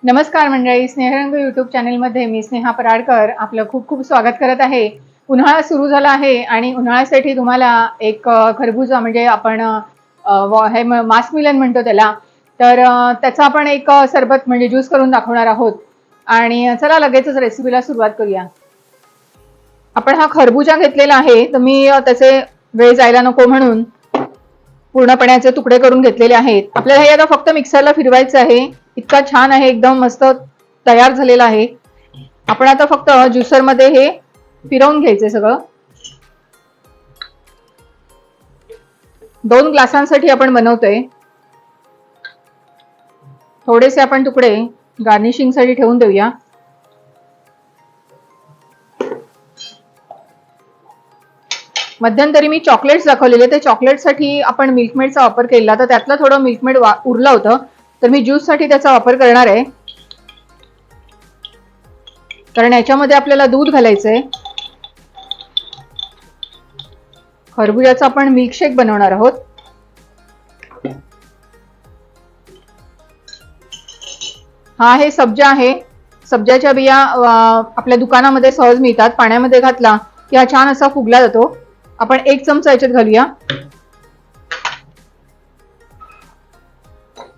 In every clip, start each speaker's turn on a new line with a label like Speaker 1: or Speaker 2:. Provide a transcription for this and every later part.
Speaker 1: नमस्कार मंडळी, स्नेहरंग यूट्यूब चॅनलमध्ये मी स्नेहा पराडकर आपलं खूप खूप स्वागत करत आहे. उन्हाळा सुरू झाला आहे आणि उन्हाळ्यासाठी तुम्हाला एक खरबुजा म्हणजे आपण हे मास्क मिलन म्हणतो त्याला, तर त्याचा आपण एक सरबत म्हणजे ज्यूस करून दाखवणार आहोत. आणि चला लगेचच रेसिपीला सुरुवात करूया. आपण हा खरबुजा घेतलेला आहे, तर मी त्याचे वेळ जायला नको म्हणून पूर्णपणे तुकडे करून घेतलेले आहेत. आपल्याला हे आता फक्त मिक्सरला फिरवायचं आहे. इतका छान आहे, एकदम मस्त तयार झालेला आहे. आपण आता फक्त ज्युसर मध्ये हे फिरवून घ्यायचे सगळं. 2 ग्लासांसाठी आपण बनवतोय. थोडेसे आपण तुकडे गार्निशिंग साठी ठेवून देऊया. मध्यंतरी मी चॉकलेट्स दाखवलेले, ते चॉकलेटसाठी आपण मिल्कमेडचा वापर केला, तर त्यातलं थोडं मिल्कमेड उरलं होतं, तर मी ज्यूस साठी त्याचा वापर करणार आहे. कारण याच्यामध्ये आपल्याला दूध घालायचंय. खरबुजाचा आपण मिल्कशेक बनवणार आहोत. हा आहे सब्जा आहे. सब्जाच्या बिया आपल्या दुकानामध्ये सहज मिळतात. पाण्यामध्ये घातला की हा छान असा फुगला जातो. आपण 1 चमचा याच्यात घालूया.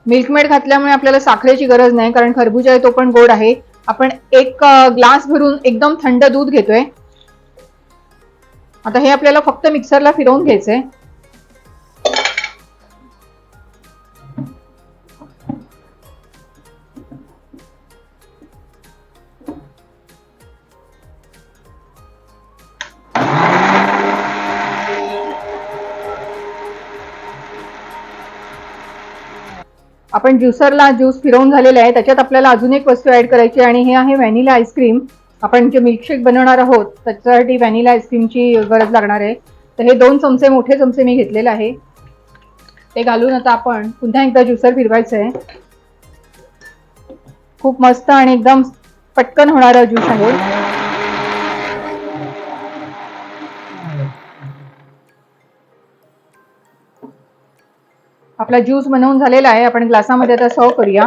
Speaker 1: मिल्कमेड घातल्यामुळे आपल्याला साखरेची गरज नाही, कारण खरबुजा आहे तो पण गोड आहे. आपण 1 ग्लास भरून एकदम थंड दूध घेतोय. आता हे आपल्याला फक्त मिक्सरला फिरवून घ्यायचंय. आपण ज्युसरला ज्यूस फिरवून झालेला आहे. त्याच्यात आपल्याला अजून एक वस्तू ऍड करायची आणि हे आहे व्हॅनिला आईस्क्रीम. आपण जे मिल्कशेक बनवणार आहोत त्याच्यासाठी व्हॅनिला आईस्क्रीमची गरज लागणार आहे. तर हे 2 चमचे मोठे चमचे मी घेतलेले आहे. ते घालून आता आपण पुन्हा एकदा ज्युसर फिरवायचं आहे. खूप मस्त आणि एकदम पटकन होणारा ज्यूस आहे. आपला ज्यूस बनवून झालेला आहे. आपण ग्लासामध्ये आता सर्व करूया.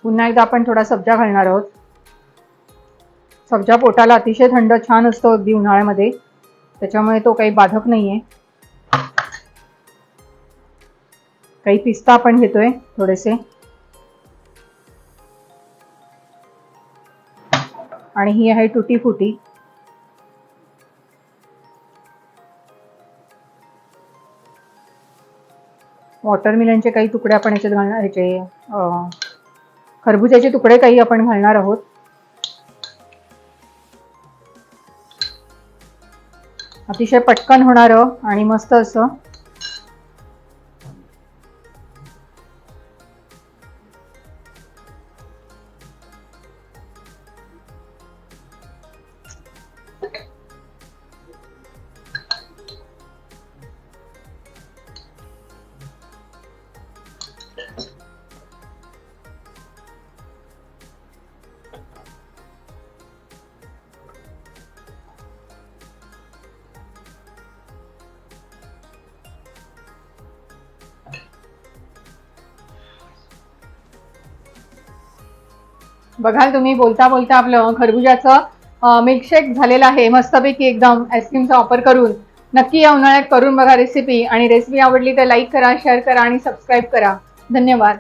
Speaker 1: पुन्हा एकदा आपण थोडा सब्जा घालणार आहोत. सब्जा पोटाला अतिशय थंड छान असतो अगदी उन्हाळ्यामध्ये, त्याच्यामुळे तो काही बाधक नाहीये. काही पिस्ता आपण घेतोय थोडेसे, आणि ही आहे टुटी फुटी. वॉटरमेलनचे काही तुकडे आपण याच्यात घालणार, ह्याचे खरबुजाचे तुकडे काही आपण घालणार आहोत. अतिशय पटकन होणारं आणि मस्त असं. बघाल तुम्ही, बोलता बोलता आपलं खरबुजाचं मिल्कशेक झालेलं आहे मस्तपैकी एकदम आईस्क्रीमचा वापर करून. नक्की या उन्हाळ्यात करून बघा रेसिपी, आणि रेसिपी आवडली तर लाईक करा, शेअर करा आणि सबस्क्राईब करा. धन्यवाद.